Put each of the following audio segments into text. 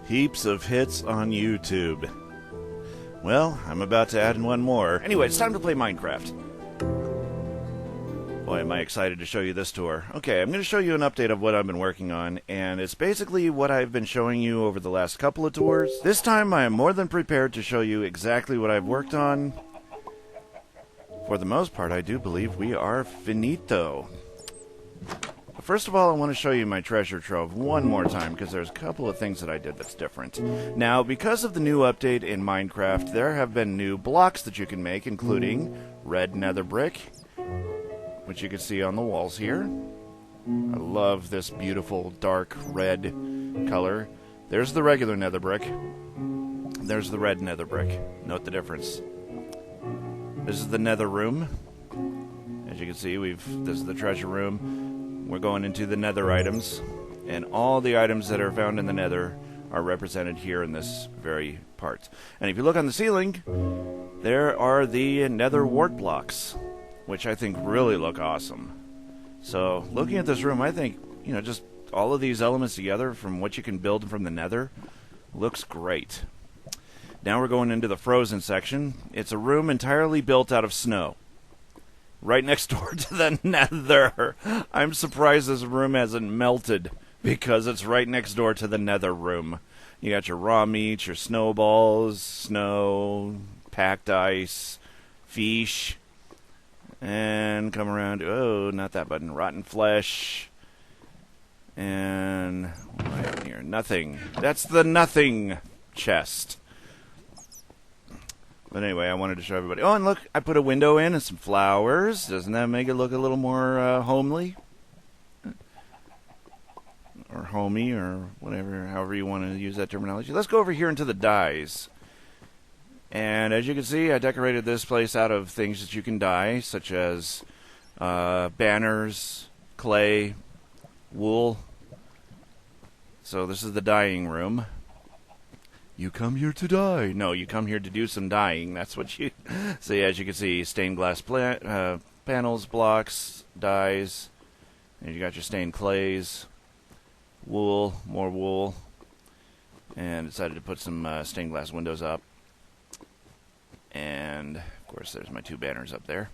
Heaps of hits on YouTube. Well, I'm about to add in one more. Anyway, it's time to play Minecraft. Boy, am I excited to show you this tour. Okay, I'm going to show you an update of what I've been working on, and it's basically what I've been showing you over the last couple of tours. This time I am more than prepared to show you exactly what I've worked on. For the most part, I do believe we are finito. But first of all, I want to show you my treasure trove one more time, because there's a couple of things that I did that's different. Now, because of the new update in Minecraft, there have been new blocks that you can make, including red nether brick, which you can see on the walls here. I love this beautiful dark red color. There's the regular nether brick. There's the red nether brick. Note the difference. This is the nether room. As you can see, this is the treasure room. We're going into the nether items, and all the items that are found in the nether are represented here in this very part. And if you look on the ceiling, there are the nether wart blocks, which I think really look awesome. So, looking at this room, I think, just all of these elements together from what you can build from the nether looks great. Now we're going into the frozen section. It's a room entirely built out of snow, right next door to the nether. I'm surprised this room hasn't melted, because it's right next door to the nether room. You got your raw meat, your snowballs, snow, packed ice, fish. And come around, oh, not that button, rotten flesh. And right here, nothing. That's the nothing chest. But anyway, I wanted to show everybody. Oh, and look, I put a window in and some flowers. Doesn't that make it look a little more homely? Or homey, or whatever, however you want to use that terminology. Let's go over here into the dyes. And as you can see, I decorated this place out of things that you can dye, such as banners, clay, wool. So this is the dyeing room. You come here to dye. No, you come here to do some dyeing. That's what you see. As you can see, stained glass panels, blocks, dyes. And you got your stained clays, wool, more wool. And decided to put some stained glass windows up. And, of course, there's my two banners up there.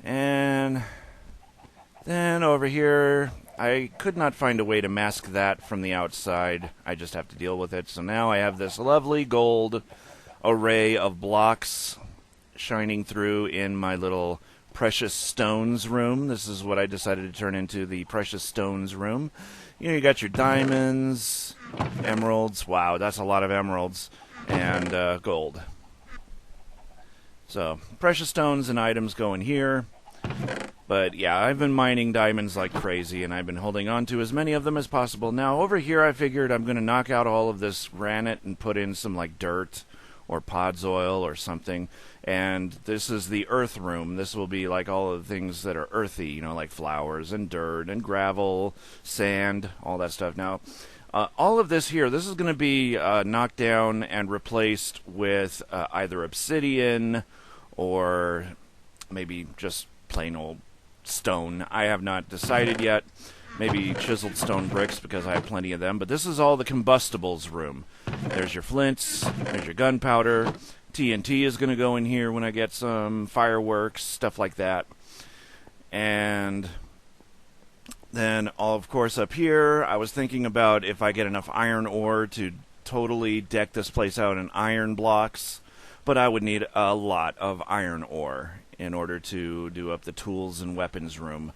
And then over here, I could not find a way to mask that from the outside. I just have to deal with it. So now I have this lovely gold array of blocks shining through in my little precious stones room. This is what I decided to turn into the precious stones room. You got your diamonds, emeralds. Wow, that's a lot of emeralds. And gold. So, precious stones and items go in here. But yeah, I've been mining diamonds like crazy, and I've been holding on to as many of them as possible. Now, over here I figured I'm going to knock out all of this granite and put in some like dirt or Podzoil or something. And this is the earth room. This will be like all of the things that are earthy, like flowers and dirt and gravel, sand, all that stuff. Now, all of this here, this is going to be knocked down and replaced with either obsidian or maybe just plain old stone. I have not decided yet. Maybe chiseled stone bricks, because I have plenty of them. But this is all the combustibles room. There's your flints, there's your gunpowder. TNT is going to go in here when I get some fireworks, stuff like that. And then, of course, up here, I was thinking about if I get enough iron ore to totally deck this place out in iron blocks. But I would need a lot of iron ore in order to do up the tools and weapons room.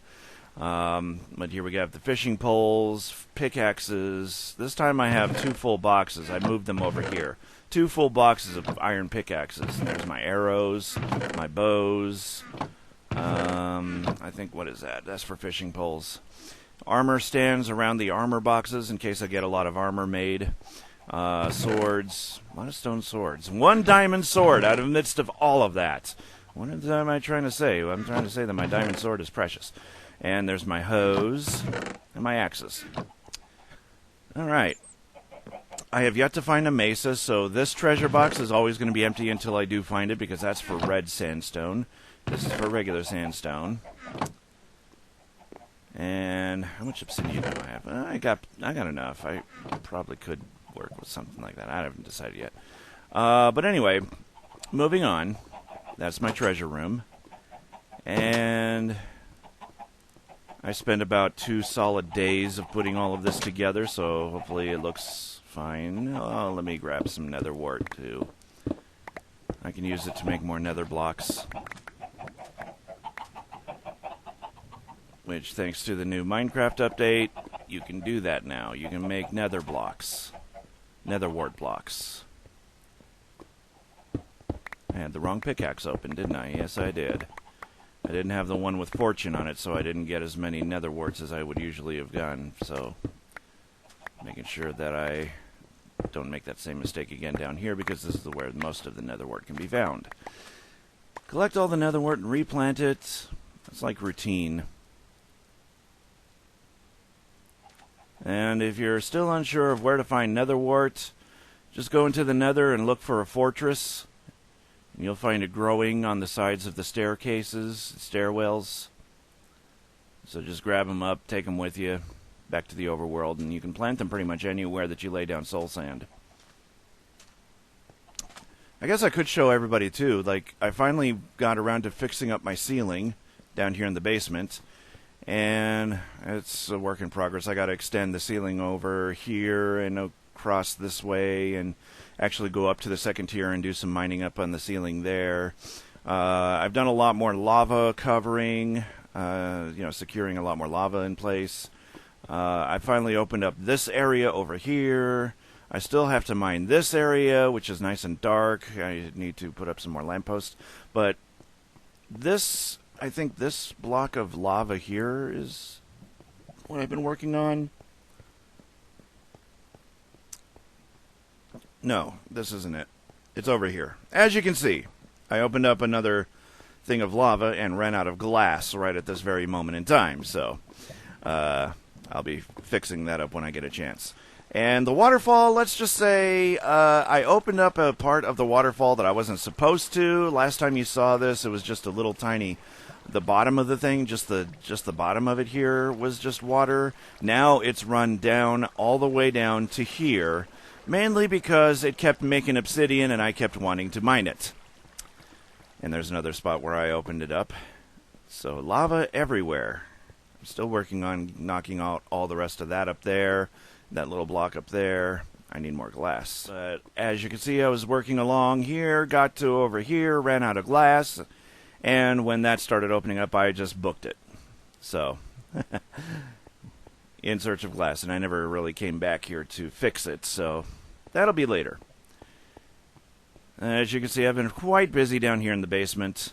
But here we have the fishing poles, pickaxes. This time I have 2 full boxes. I moved them over here. 2 full boxes of iron pickaxes. And there's my arrows, my bows. I think, what is that? That's for fishing poles. Armor stands around the armor boxes in case I get a lot of armor made. Swords. A lot of stone swords. 1 diamond sword out of the midst of all of that. What am I trying to say? I'm trying to say that my diamond sword is precious. And there's my hose and my axes. Alright. I have yet to find a mesa, so this treasure box is always going to be empty until I do find it, because that's for red sandstone. This is for regular sandstone. And how much obsidian do I have? I got enough. I probably could work with something like that. I haven't decided yet. But anyway, moving on. That's my treasure room. And I spent about 2 solid days of putting all of this together, so hopefully it looks fine. Oh, let me grab some nether wart, too. I can use it to make more nether blocks. Which, thanks to the new Minecraft update, you can do that now. You can make nether blocks. Nether wart blocks. I had the wrong pickaxe open, didn't I? Yes, I did. I didn't have the one with fortune on it, so I didn't get as many nether warts as I would usually have gotten. So, making sure that I don't make that same mistake again down here, because this is where most of the nether wart can be found. Collect all the nether wart and replant it. It's like routine. And if you're still unsure of where to find nether wart, just go into the nether and look for a fortress. And you'll find it growing on the sides of the staircases, stairwells. So just grab them up, take them with you back to the overworld, and you can plant them pretty much anywhere that you lay down soul sand. I guess I could show everybody too. Like, I finally got around to fixing up my ceiling down here in the basement, and it's a work in progress. I got to extend the ceiling over here and across this way, and actually go up to the second tier and do some mining up on the ceiling there. I've done a lot more lava covering, securing a lot more lava in place. I finally opened up this area over here. I still have to mine this area, which is nice and dark. I need to put up some more lampposts. But this, I think this block of lava here is what I've been working on. No, this isn't it. It's over here. As you can see, I opened up another thing of lava and ran out of glass right at this very moment in time. So, I'll be fixing that up when I get a chance. And the waterfall, let's just say, I opened up a part of the waterfall that I wasn't supposed to. Last time you saw this, it was just a little tiny, the bottom of the thing, just the bottom of it here was just water. Now it's run down, all the way down to here, mainly because it kept making obsidian and I kept wanting to mine it. And there's another spot where I opened it up. So lava everywhere. I'm still working on knocking out all the rest of that up there. That little block up there. I need more glass. But as you can see, I was working along here, got to over here, ran out of glass, and when that started opening up, I just booked it. So, in search of glass, and I never really came back here to fix it, so that'll be later. As you can see, I've been quite busy down here in the basement.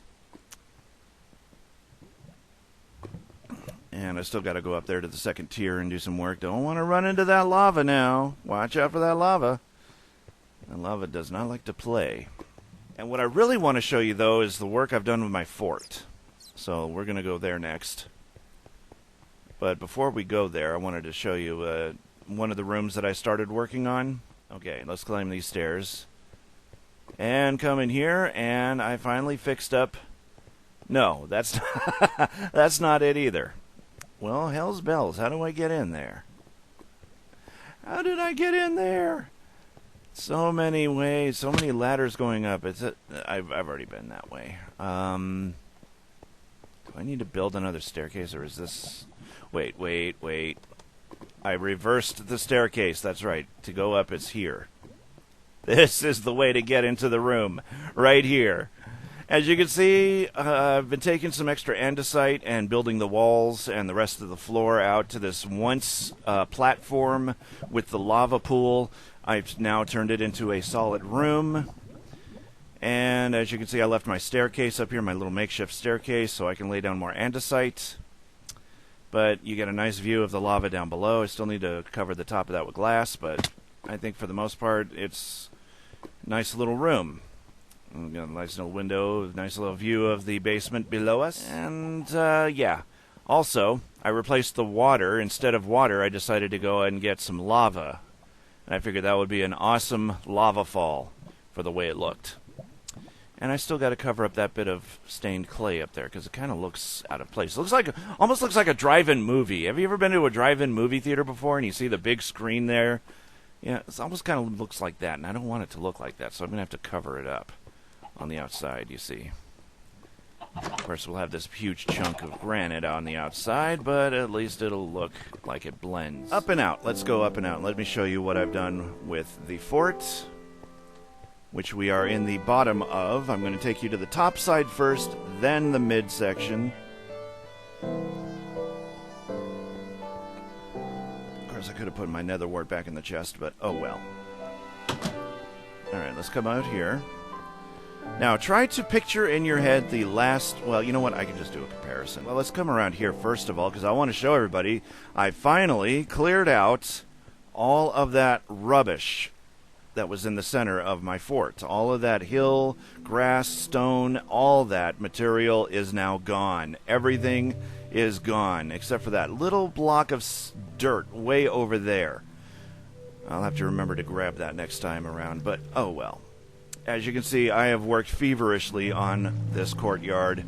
And I still got to go up there to the second tier and do some work. Don't want to run into that lava now. Watch out for that lava. That lava does not like to play. And what I really want to show you, though, is the work I've done with my fort. So we're going to go there next. But before we go there, I wanted to show you one of the rooms that I started working on. Okay, let's climb these stairs. And come in here, and I finally fixed up... No, that's that's not it either. Well, hell's bells. How do I get in there? How did I get in there? So many ways, so many ladders going up. I've already been that way. Do I need to build another staircase, or is this... Wait. I reversed the staircase. That's right. To go up is here. This is the way to get into the room. Right here. As you can see, I've been taking some extra andesite and building the walls and the rest of the floor out to this once platform with the lava pool. I've now turned it into a solid room. And as you can see, I left my staircase up here, my little makeshift staircase, so I can lay down more andesite. But you get a nice view of the lava down below. I still need to cover the top of that with glass, but I think for the most part, it's a nice little room. We've got a nice little window, nice little view of the basement below us. And, yeah. Also, I replaced the water. Instead of water, I decided to go and get some lava. And I figured that would be an awesome lava fall for the way it looked. And I still got to cover up that bit of stained clay up there because it kind of looks out of place. It looks like, almost looks like a drive-in movie. Have you ever been to a drive-in movie theater before and you see the big screen there? Yeah, it almost kind of looks like that, and I don't want it to look like that, so I'm going to have to cover it up on the outside, you see. Of course, we'll have this huge chunk of granite on the outside, but at least it'll look like it blends. Up and out. Let's go up and out. Let me show you what I've done with the fort, which we are in the bottom of. I'm going to take you to the top side first, then the midsection. Of course, I could have put my nether wart back in the chest, but oh well. Alright, let's come out here. Now, try to picture in your head the last... Well, you know what? I can just do a comparison. Well, let's come around here first of all, because I want to show everybody I finally cleared out all of that rubbish that was in the center of my fort. All of that hill, grass, stone, all that material is now gone. Everything is gone, except for that little block of dirt way over there. I'll have to remember to grab that next time around, but oh well. As you can see, I have worked feverishly on this courtyard.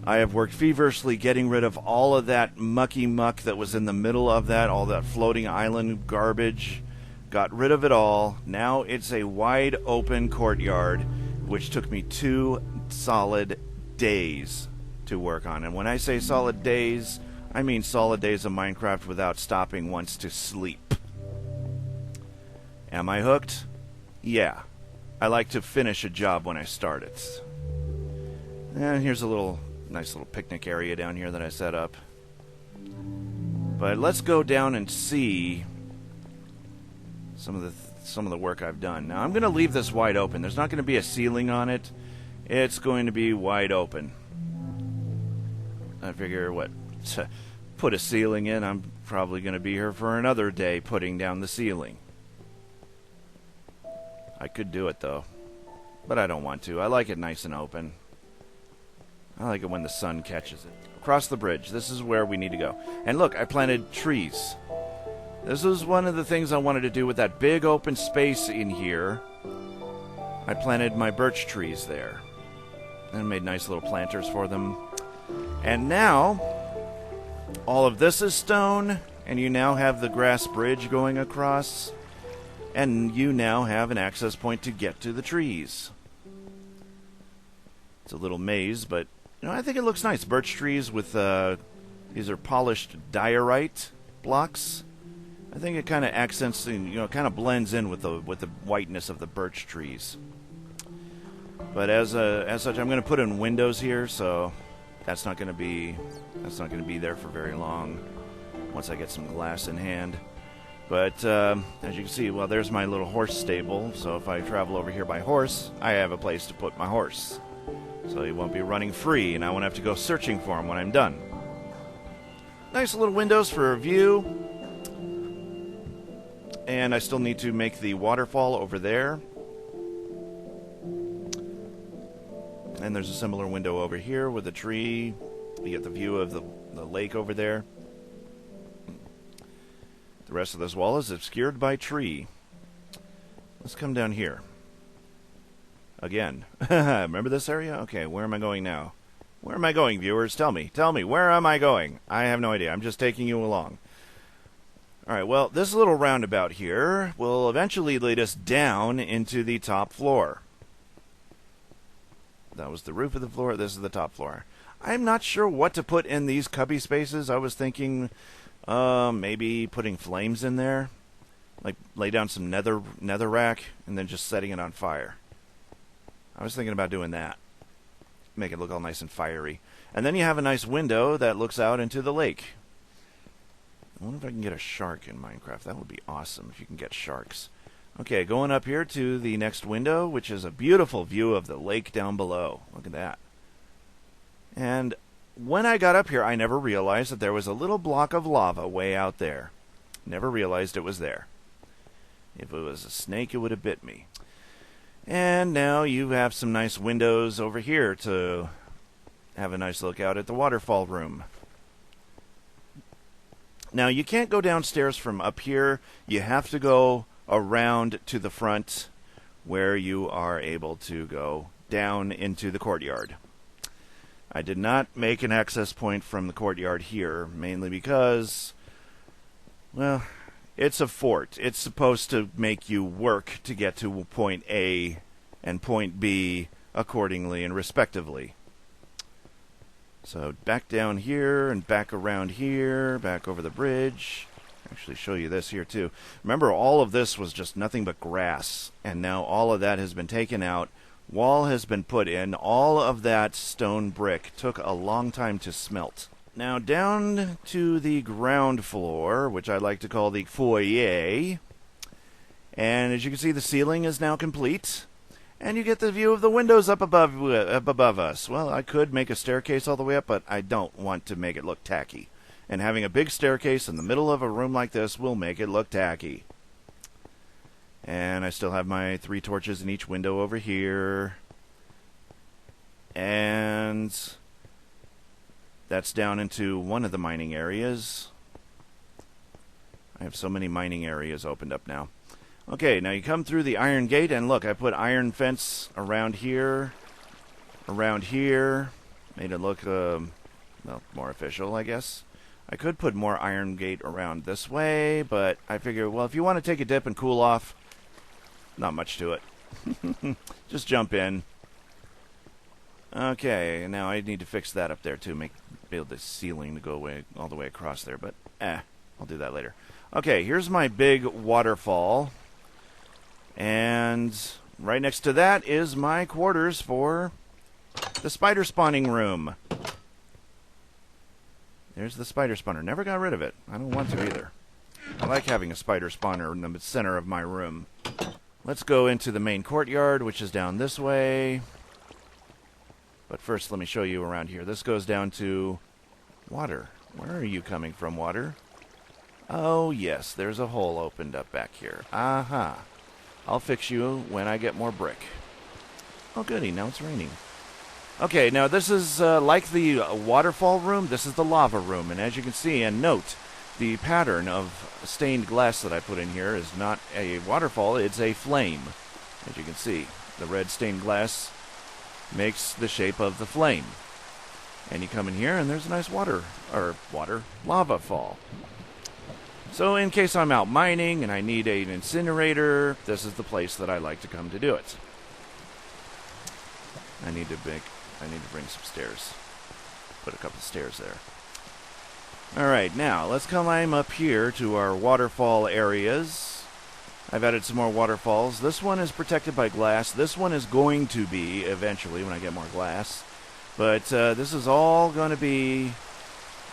I have worked feverishly getting rid of all of that mucky muck that was in the middle of that, all that floating island garbage. Got rid of it all. Now it's a wide open courtyard, which took me 2 solid days to work on. And when I say solid days, I mean solid days of Minecraft without stopping once to sleep. Am I hooked? Yeah. I like to finish a job when I start it. And here's a nice little picnic area down here that I set up. But let's go down and see some of the work I've done. Now I'm going to leave this wide open. There's not going to be a ceiling on it. It's going to be wide open. I figure to put a ceiling in, I'm probably going to be here for another day putting down the ceiling. I could do it, though. But I don't want to. I like it nice and open. I like it when the sun catches it. Across the bridge. This is where we need to go. And look, I planted trees. This was one of the things I wanted to do with that big open space in here. I planted my birch trees there. And made nice little planters for them. And now, all of this is stone. And you now have the grass bridge going across. And you now have an access point to get to the trees. It's a little maze, but I think it looks nice. Birch trees with these are polished diorite blocks. I think it kind of accents, kind of blends in with the whiteness of the birch trees. But as such, I'm going to put in windows here, so that's not going to be there for very long. Once I get some glass in hand. But, as you can see, well, there's my little horse stable. So if I travel over here by horse, I have a place to put my horse. So he won't be running free, and I won't have to go searching for him when I'm done. Nice little windows for a view. And I still need to make the waterfall over there. And there's a similar window over here with a tree. You get the view of the lake over there. The rest of this wall is obscured by tree. Let's come down here. Again. Remember this area? Okay, where am I going now? Where am I going, viewers? Tell me, where am I going? I have no idea. I'm just taking you along. Alright, well, this little roundabout here will eventually lead us down into the top floor. That was the roof of the floor. This is the top floor. I'm not sure what to put in these cubby spaces. I was thinking... maybe putting flames in there, like lay down some nether rack and then just setting it on fire. I was thinking about doing that. Make it look all nice and fiery. And then you have a nice window that looks out into the lake. I wonder if I can get a shark in Minecraft. That would be awesome if you can get sharks. Okay, going up here to the next window, which is a beautiful view of the lake down below. Look at that. And when I got up here, I never realized that there was a little block of lava way out there. Never realized it was there. If it was a snake, it would have bit me. And now you have some nice windows over here to have a nice look out at the waterfall room. Now, you can't go downstairs from up here. You have to go around to the front where you are able to go down into the courtyard. I did not make an access point from the courtyard here, mainly because, well, It's a fort. It's supposed to make you work to get to point A and point B accordingly and respectively. So back down here and back around here, back over the bridge. Actually show you this here too. Remember, all of this was just nothing but grass, and now all of that has been taken out. Wall has been put in. All of that stone brick took a long time to smelt. Now down to the ground floor, which I like to call the foyer. And as you can see, the ceiling is now complete. And you get the view of the windows up above us. Well, I could make a staircase all the way up, but I don't want to make it look tacky. And having a big staircase in the middle of a room like this will make it look tacky. And I still have my 3 torches in each window over here. And that's down into one of the mining areas. I have so many mining areas opened up now. Okay, now you come through the iron gate, and look, I put iron fence around here, made it look, well, more official, I guess. I could put more iron gate around this way, but I figure, well, if you want to take a dip and cool off, not much to it. Just jump in. Okay, now I need to fix that up there too, build the ceiling to go away all the way across there, but I'll do that later. Okay, here's my big waterfall, and right next to that is my quarters for the spider spawning room. There's the spider spawner. Never got rid of it. I don't want to either. I like having a spider spawner in the center of my room. Let's go into the main courtyard, which is down this way. But first, let me show you around here. This goes down to water. Where are you coming from, water? Oh, yes, there's a hole opened up back here. Aha. I'll fix you when I get more brick. Oh, goody, now it's raining. Okay, now this is like the waterfall room. This is the lava room, and as you can see, and note, the pattern of stained glass that I put in here is not a waterfall, it's a flame. As you can see, the red stained glass makes the shape of the flame. And you come in here, and there's a nice lava fall. So in case I'm out mining and I need an incinerator, this is the place that I like to come to do it. I need to bring some stairs. Put a couple stairs there. Alright, now let's climb up here to our waterfall areas. I've added some more waterfalls. This one is protected by glass. This one is going to be eventually when I get more glass. But this is all going to be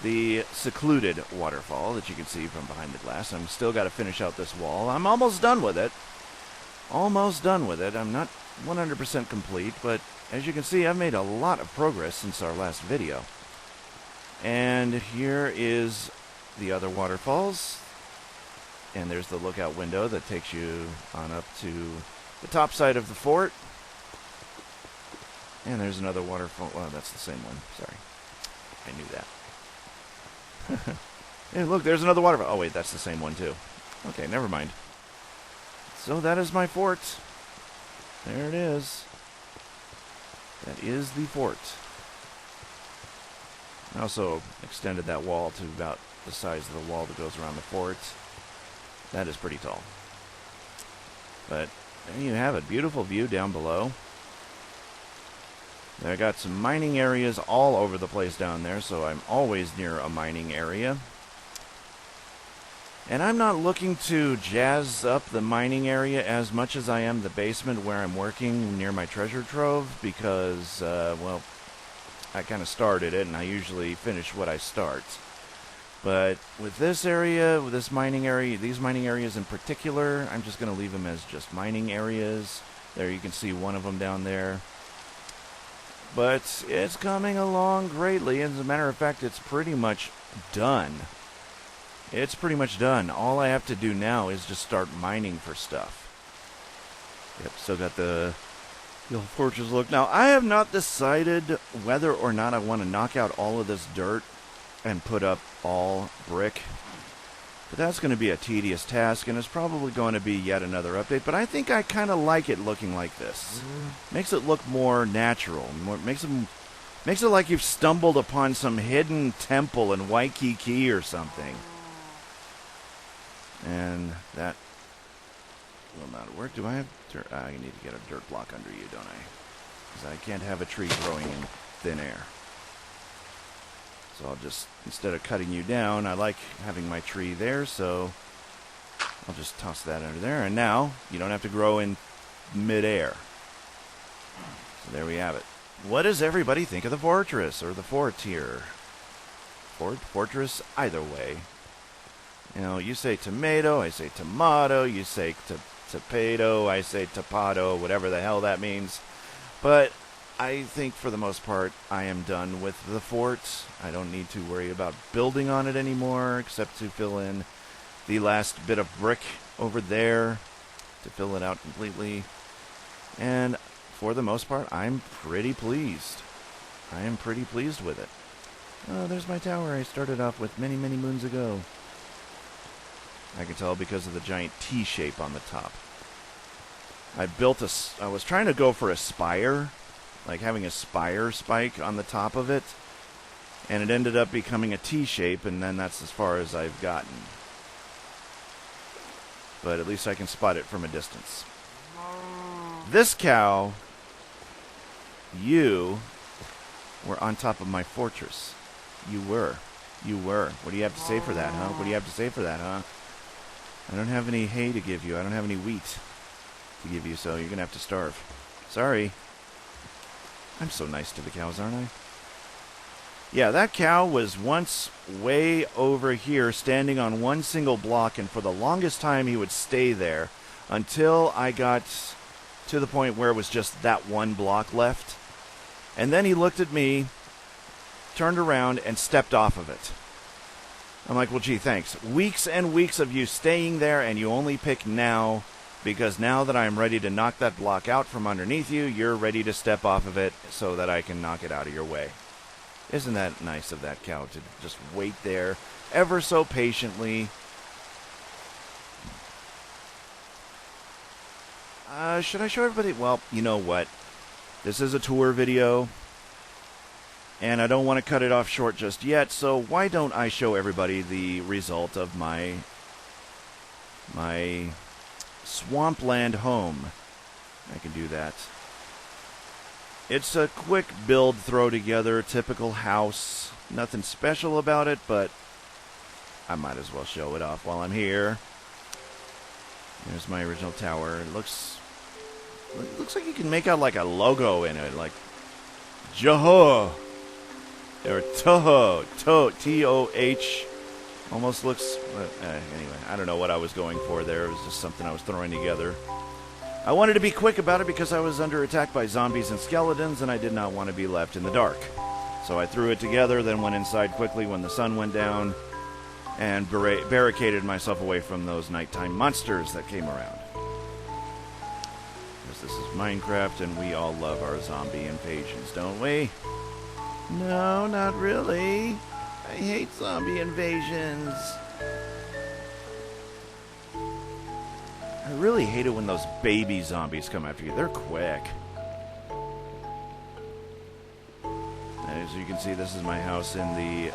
the secluded waterfall that you can see from behind the glass. I'm still got to finish out this wall. I'm almost done with it. Almost done with it. I'm not 100% complete, but as you can see, I've made a lot of progress since our last video. And here is the other waterfalls. And there's the lookout window that takes you on up to the top side of the fort. And there's another waterfall. Well, that's the same one. Sorry. I knew that. Hey, look, there's another waterfall. Oh, wait, that's the same one, too. Okay, never mind. So that is my fort. There it is. That is the fort. I also extended that wall to about the size of the wall that goes around the fort. That is pretty tall. But there you have it. Beautiful view down below. I got some mining areas all over the place down there, so I'm always near a mining area. And I'm not looking to jazz up the mining area as much as I am the basement where I'm working near my treasure trove, because, well, I kind of started it, and I usually finish what I start. But with this area, with this mining area, these mining areas in particular, I'm just going to leave them as just mining areas. There you can see one of them down there. But it's coming along greatly. As a matter of fact, it's pretty much done. It's pretty much done. All I have to do now is just start mining for stuff. Yep, still got the old fortress look. Now, I have not decided whether or not I want to knock out all of this dirt and put up all brick. But that's going to be a tedious task, and it's probably going to be yet another update. But I think I kind of like it looking like this. Makes it look more natural. Makes it like you've stumbled upon some hidden temple in Waikiki or something. And that will not work. Do I have dirt? I need to get a dirt block under you, don't I? Because I can't have a tree growing in thin air. So I'll just, instead of cutting you down, I like having my tree there, so I'll just toss that under there. And now, you don't have to grow in mid-air. So there we have it. What does everybody think of the fortress, or the fort here? Fort, fortress, either way. You know, you say tomato, I say tomato, you say topato, I say topato, whatever the hell that means. But I think for the most part, I am done with the fort. I don't need to worry about building on it anymore, except to fill in the last bit of brick over there to fill it out completely. And for the most part, I'm pretty pleased. I am pretty pleased with it. Oh, there's my tower I started off with many, many moons ago. I can tell because of the giant T shape on the top. I was trying to go for a spire, like having a spire spike on the top of it, and it ended up becoming a T shape, and then that's as far as I've gotten. But at least I can spot it from a distance. This cow, you were on top of my fortress. You were. You were. What do you have to say for that, huh? What do you have to say for that, huh? I don't have any hay to give you. I don't have any wheat to give you, so you're going to have to starve. Sorry. I'm so nice to the cows, aren't I? Yeah, that cow was once way over here, standing on one single block, and for the longest time he would stay there until I got to the point where it was just that one block left. And then he looked at me, turned around, and stepped off of it. I'm like, well, gee, thanks. Weeks and weeks of you staying there, and you only pick now, because now that I'm ready to knock that block out from underneath you, you're ready to step off of it so that I can knock it out of your way. Isn't that nice of that cow to just wait there ever so patiently? Should I show everybody? Well, you know what? This is a tour video, and I don't want to cut it off short just yet, so why don't I show everybody the result of my Swampland home. I can do that. It's a quick build, throw together, typical house. Nothing special about it, but I might as well show it off while I'm here. There's my original tower. It looks like you can make out like a logo in it, like Joho or Toho, T-O-H. Almost looks. Anyway, I don't know what I was going for there. It was just something I was throwing together. I wanted to be quick about it because I was under attack by zombies and skeletons, and I did not want to be left in the dark. So I threw it together, then went inside quickly when the sun went down, and barricaded myself away from those nighttime monsters that came around. Because this is Minecraft, and we all love our zombie invasions, don't we? No, not really. I hate zombie invasions. I really hate it when those baby zombies come after you. They're quick. As you can see, this is my house in the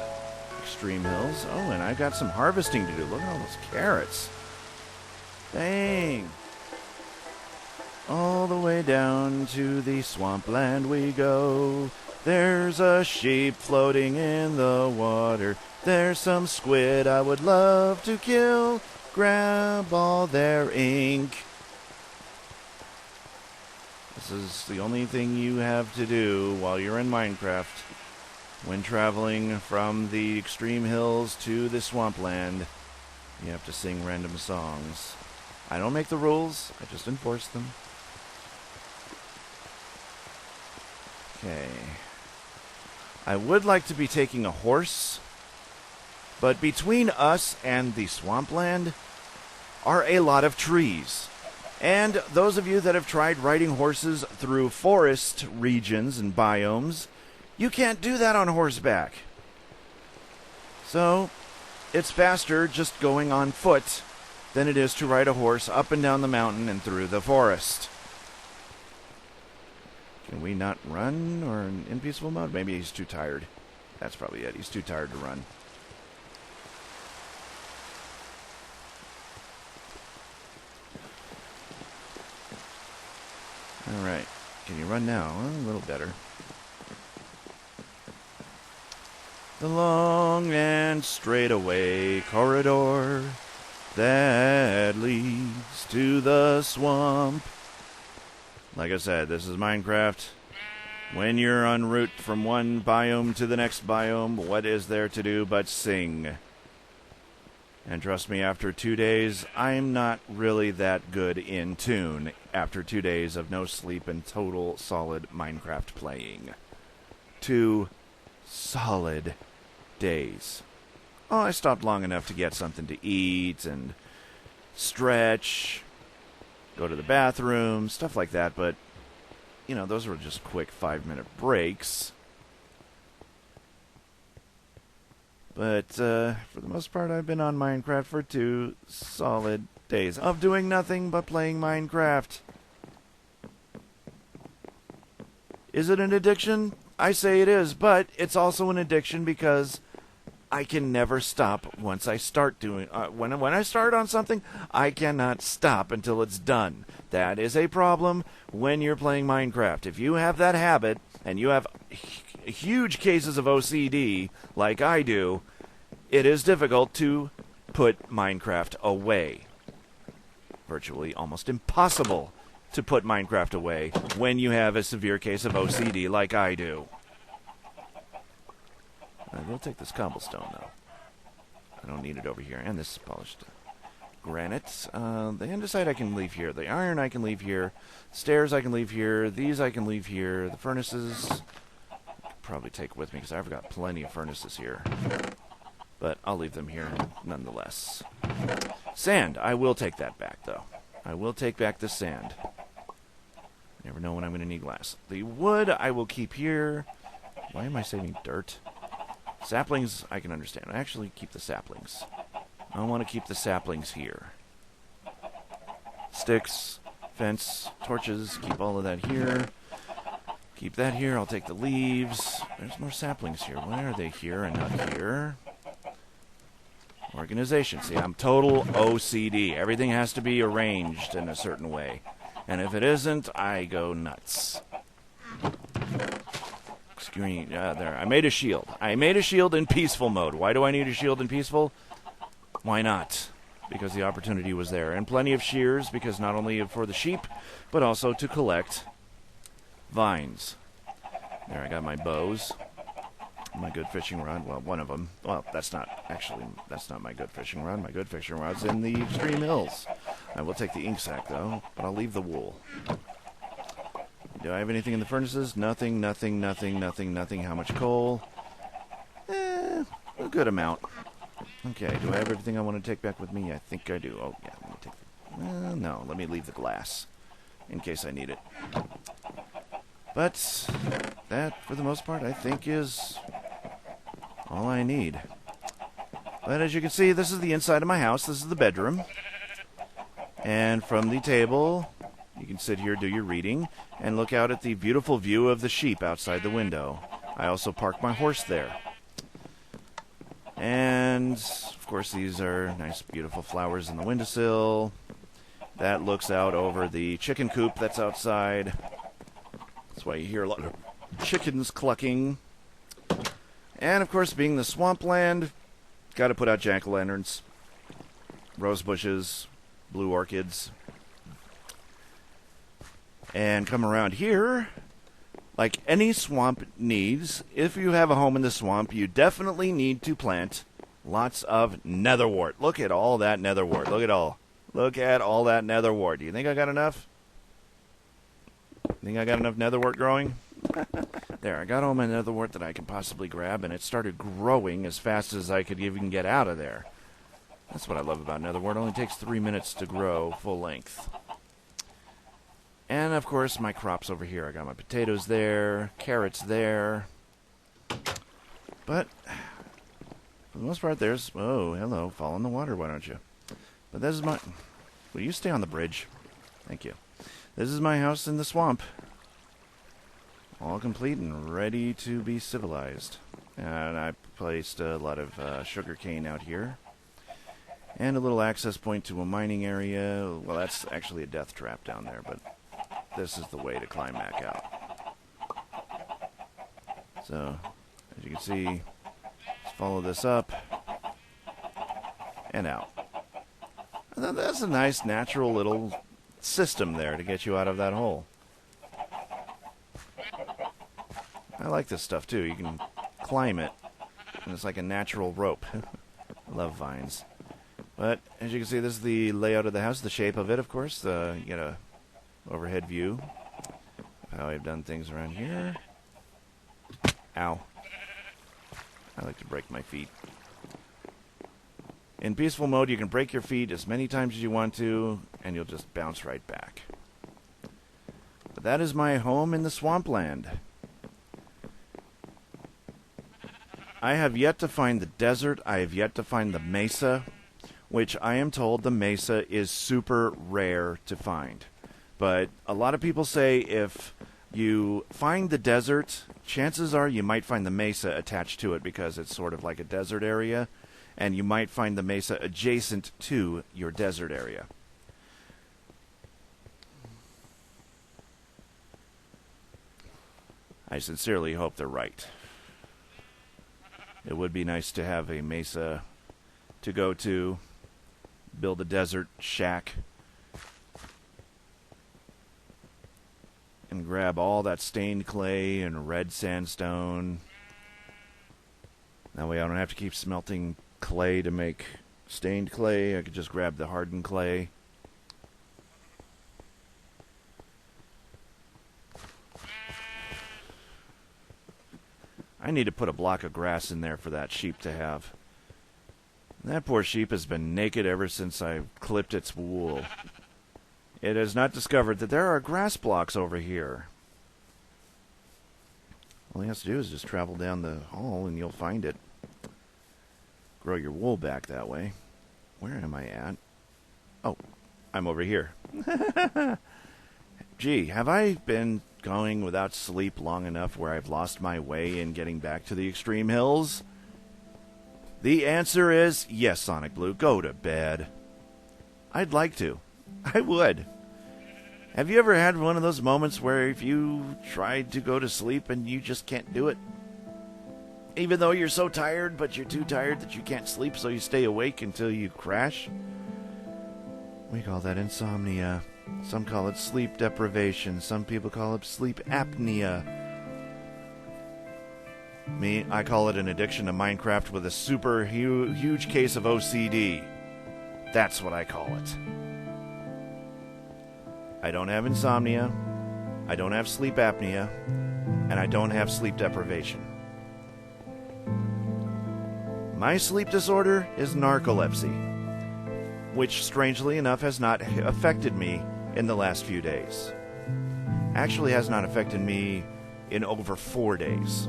extreme hills. Oh, and I've got some harvesting to do. Look at all those carrots. Dang. All the way down to the swampland we go. There's a sheep floating in the water. There's some squid I would love to kill. Grab all their ink. This is the only thing you have to do while you're in Minecraft. When traveling from the extreme hills to the swampland, you have to sing random songs. I don't make the rules, I just enforce them. Okay. I would like to be taking a horse, but between us and the swampland are a lot of trees. And those of you that have tried riding horses through forest regions and biomes, you can't do that on horseback. So, it's faster just going on foot than it is to ride a horse up and down the mountain and through the forest. Can we not run or in peaceful mode? Maybe he's too tired. That's probably it. He's too tired to run. Alright. Can you run now? Well, a little better. The long and straightaway corridor that leads to the swamp. Like I said, this is Minecraft. When you're en route from one biome to the next biome, what is there to do but sing? And trust me, after 2 days, I'm not really that good in tune after 2 days of no sleep and total solid Minecraft playing. 2 solid days. Oh, I stopped long enough to get something to eat and stretch, go to the bathroom, stuff like that, but, you know, those were just quick 5-minute breaks. But, for the most part, I've been on Minecraft for 2 solid days of doing nothing but playing Minecraft. Is it an addiction? I say it is, but it's also an addiction because I can never stop once I start doing... when I start on something, I cannot stop until it's done. That is a problem when you're playing Minecraft. If you have that habit, and you have huge cases of OCD, like I do, it is difficult to put Minecraft away. Virtually almost impossible to put Minecraft away when you have a severe case of OCD like I do. I will take this cobblestone, though. I don't need it over here. And this polished granite. The andesite I can leave here. The iron I can leave here. Stairs I can leave here. These I can leave here. The furnaces I could probably take with me because I've got plenty of furnaces here. But I'll leave them here nonetheless. Sand. I will take that back, though. I will take back the sand. Never know when I'm going to need glass. The wood I will keep here. Why am I saving dirt? Saplings, I can understand. I actually keep the saplings. I want to keep the saplings here. Sticks, fence, torches, keep all of that here. Keep that here. I'll take the leaves. There's more saplings here. Why are they here and not here? Organization. See, I'm total OCD. Everything has to be arranged in a certain way. And if it isn't, I go nuts. Screen, there. I made a shield. I made a shield in peaceful mode. Why do I need a shield in peaceful? Why not? Because the opportunity was there. And plenty of shears, because not only for the sheep, but also to collect vines. There, I got my bows. My good fishing rod. Well, one of them. Well, that's not my good fishing rod. My good fishing rod's in the extreme hills. I will take the ink sac, though, but I'll leave the wool. Do I have anything in the furnaces? Nothing, nothing, nothing, nothing, nothing. How much coal? A good amount. Okay, do I have everything I want to take back with me? I think I do. Oh, yeah, let me take the... no, let me leave the glass in case I need it. But that, for the most part, I think is all I need. But as you can see, this is the inside of my house. This is the bedroom. And from the table... you can sit here, do your reading, and look out at the beautiful view of the sheep outside the window. I also park my horse there. And, of course, these are nice, beautiful flowers in the windowsill. That looks out over the chicken coop that's outside. That's why you hear a lot of chickens clucking. And, of course, being the swampland, got to put out jack-o'-lanterns, rose bushes, blue orchids. And come around here, like any swamp needs, if you have a home in the swamp, you definitely need to plant lots of netherwort. Look at all that netherwort. Look at all that netherwort. Do you think I got enough? Think I got enough netherwort growing? There, I got all my netherwort that I could possibly grab, and it started growing as fast as I could even get out of there. That's what I love about netherwort. It only takes 3 minutes to grow full length. And, of course, my crops over here. I got my potatoes there, carrots there. But, for the most part, there's... oh, hello, fall in the water, why don't you? But this is my... will you stay on the bridge? Thank you. This is my house in the swamp. All complete and ready to be civilized. And I placed a lot of sugar cane out here. And a little access point to a mining area. Well, that's actually a death trap down there, but... this is the way to climb back out. So, as you can see, let's follow this up and out. And that's a nice, natural little system there to get you out of that hole. I like this stuff, too. You can climb it, and it's like a natural rope. I love vines. But, as you can see, this is the layout of the house, the shape of it, of course. You get a overhead view of how I've done things around here. Ow. I like to break my feet. In peaceful mode, you can break your feet as many times as you want to, and you'll just bounce right back. But that is my home in the Swampland. I have yet to find the desert. I have yet to find the mesa, which I am told the mesa is super rare to find. But a lot of people say if you find the desert, chances are you might find the mesa attached to it because it's sort of like a desert area. And you might find the mesa adjacent to your desert area. I sincerely hope they're right. It would be nice to have a mesa to go to, build a desert shack, and grab all that stained clay and red sandstone. That way I don't have to keep smelting clay to make stained clay. I could just grab the hardened clay. I need to put a block of grass in there for that sheep to have. That poor sheep has been naked ever since I clipped its wool. It has not discovered that there are grass blocks over here. All he has to do is just travel down the hall and you'll find it. Grow your wool back that way. Where am I at? Oh, I'm over here. Gee, have I been going without sleep long enough where I've lost my way in getting back to the extreme hills? The answer is yes, Sonic Blue. Go to bed. I'd like to. I would. Have you ever had one of those moments where if you tried to go to sleep and you just can't do it? Even though you're so tired, but you're too tired that you can't sleep, so you stay awake until you crash? We call that insomnia. Some call it sleep deprivation. Some people call it sleep apnea. Me, I call it an addiction to Minecraft with a super huge case of OCD. That's what I call it. I don't have insomnia, I don't have sleep apnea, and I don't have sleep deprivation. My sleep disorder is narcolepsy, which strangely enough has not affected me in the last few days. Actually has not affected me in over 4 days.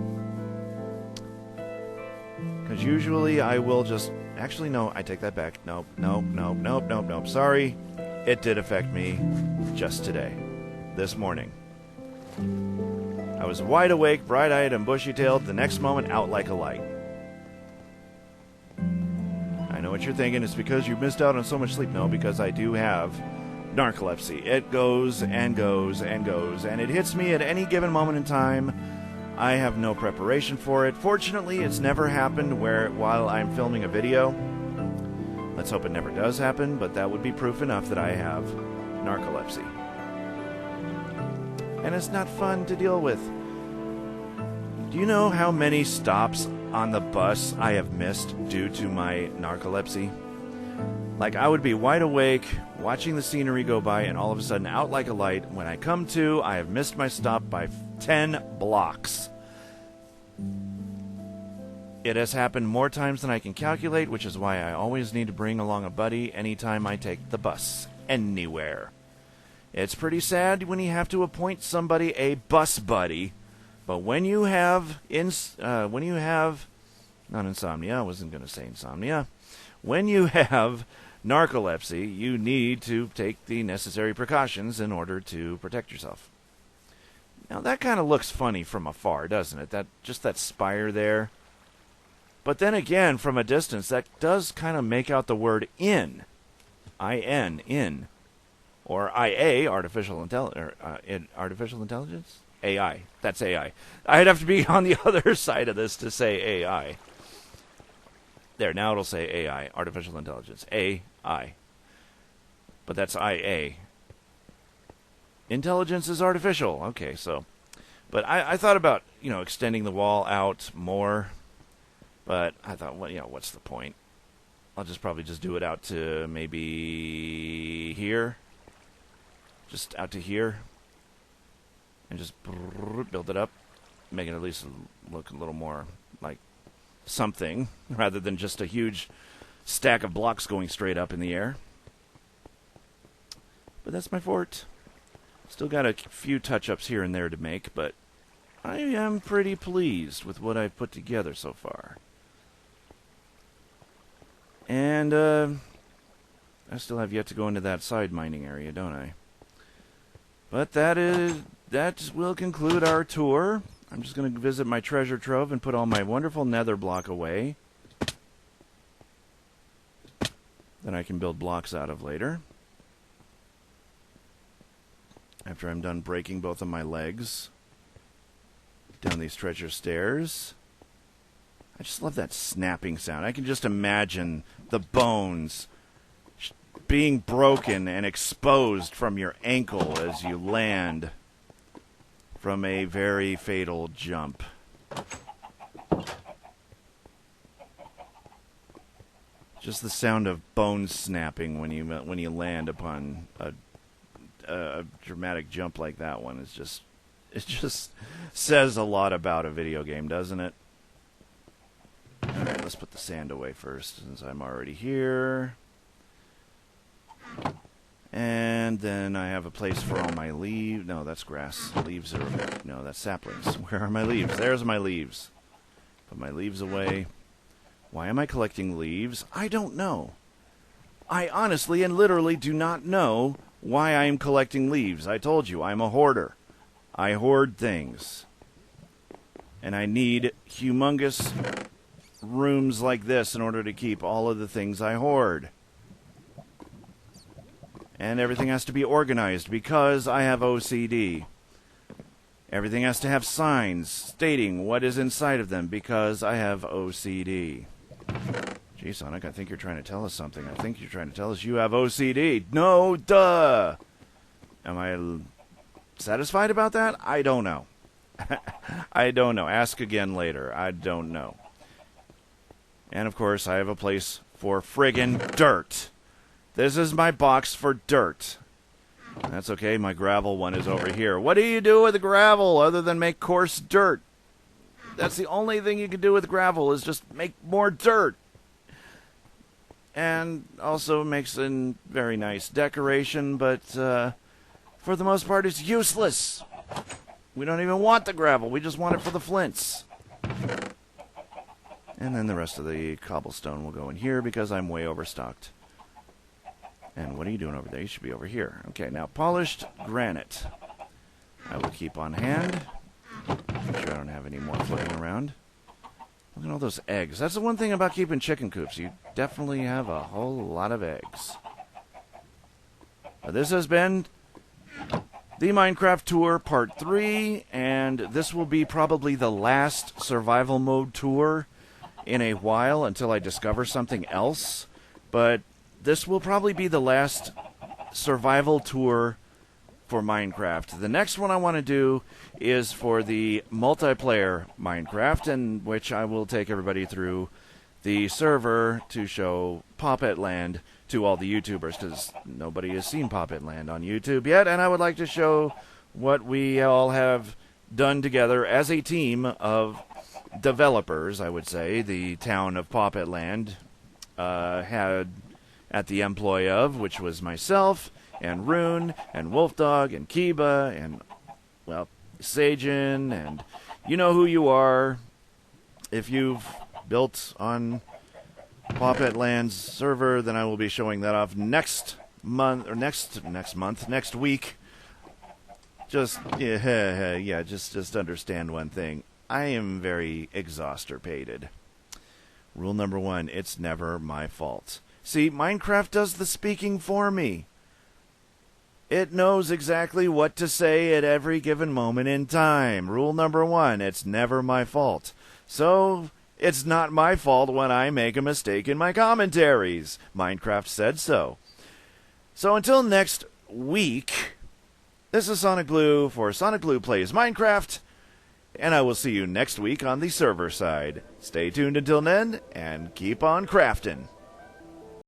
Because usually I will just... Actually, no, I take that back. Nope. Sorry. It did affect me just today. This morning. I was wide awake, bright-eyed, and bushy-tailed. The next moment, out like a light. I know what you're thinking. It's because you missed out on so much sleep. No, because I do have narcolepsy. It goes and goes and goes, and it hits me at any given moment in time. I have no preparation for it. Fortunately, it's never happened while I'm filming a video. Let's hope it never does happen, but that would be proof enough that I have narcolepsy. And it's not fun to deal with. Do you know how many stops on the bus I have missed due to my narcolepsy? Like, I would be wide awake, watching the scenery go by, and all of a sudden, out like a light, when I come to, I have missed my stop by 10 blocks. It has happened more times than I can calculate, which is why I always need to bring along a buddy anytime I take the bus, anywhere. It's pretty sad when you have to appoint somebody a bus buddy, but when you have, not insomnia, I wasn't going to say insomnia, when you have narcolepsy, you need to take the necessary precautions in order to protect yourself. Now, that kind of looks funny from afar, doesn't it? That spire there. But then again, from a distance, that does kind of make out the word in. I-N, in. or IA, artificial intelligence? AI. That's AI. I'd have to be on the other side of this to say AI. There, now it'll say AI, artificial intelligence. AI. But that's IA. Intelligence is artificial. Okay, so. But I thought about, extending the wall out more. But I thought, well, what's the point? I'll probably just do it out to maybe here. Just out to here. And just build it up. Make it at least look a little more like something, rather than just a huge stack of blocks going straight up in the air. But that's my fort. Still got a few touch-ups here and there to make, but I am pretty pleased with what I've put together so far. And I still have yet to go into that side mining area, don't I? But that will conclude our tour. I'm just going to visit my treasure trove and put all my wonderful nether block away. That I can build blocks out of later. After I'm done breaking both of my legs down these treasure stairs. I just love that snapping sound. I can just imagine the bones being broken and exposed from your ankle as you land from a very fatal jump. Just the sound of bones snapping when you land upon a dramatic jump like that one is just, it just says a lot about a video game, doesn't it? Alright, let's put the sand away first, since I'm already here. And then I have a place for all my leaves. No, that's grass. Leaves are... No, that's saplings. Where are my leaves? There's my leaves. Put my leaves away. Why am I collecting leaves? I don't know. I honestly and literally do not know why I am collecting leaves. I told you, I'm a hoarder. I hoard things. And I need humongous rooms like this in order to keep all of the things I hoard. And everything has to be organized because I have OCD. Everything has to have signs stating what is inside of them because I have OCD. Gee, Sonic, I think you're trying to tell us something. I think you're trying to tell us you have OCD. No, duh! Am I satisfied about that? I don't know. I don't know. Ask again later. I don't know. And, of course, I have a place for friggin' dirt. This is my box for dirt. That's okay. My gravel one is over here. What do you do with the gravel other than make coarse dirt? That's the only thing you can do with gravel is just make more dirt. And also makes a very nice decoration, but for the most part it's useless. We don't even want the gravel. We just want it for the flints. And then the rest of the cobblestone will go in here because I'm way overstocked. And what are you doing over there? You should be over here. Okay, now polished granite. I will keep on hand. Make sure I don't have any more floating around. Look at all those eggs. That's the one thing about keeping chicken coops. You definitely have a whole lot of eggs. This has been the Minecraft Tour Part 3, and this will be probably the last survival mode tour in a while until I discover something else. But this will probably be the last survival tour for Minecraft. The next one I want to do is for the multiplayer Minecraft, in which I will take everybody through the server to show Poppet Land to all the YouTubers, because nobody has seen Poppet Land on YouTube yet, and I would like to show what we all have done together as a team of developers, I would say. The town of Poppet Land had at the employ of, which was myself, and Rune, and Wolfdog, and Kiba, and, well, Sajin, and you know who you are. If you've built on Poppet Land's server, then I will be showing that off next month, or next week. Just understand one thing. I am very exausterpated. Rule number 1, it's never my fault. See, Minecraft does the speaking for me. It knows exactly what to say at every given moment in time. Rule number 1, it's never my fault. So, it's not my fault when I make a mistake in my commentaries. Minecraft said so. So until next week, this is Sonic Blue for Sonic Blue Plays Minecraft, and I will see you next week on the server side. Stay tuned until then, and keep on crafting.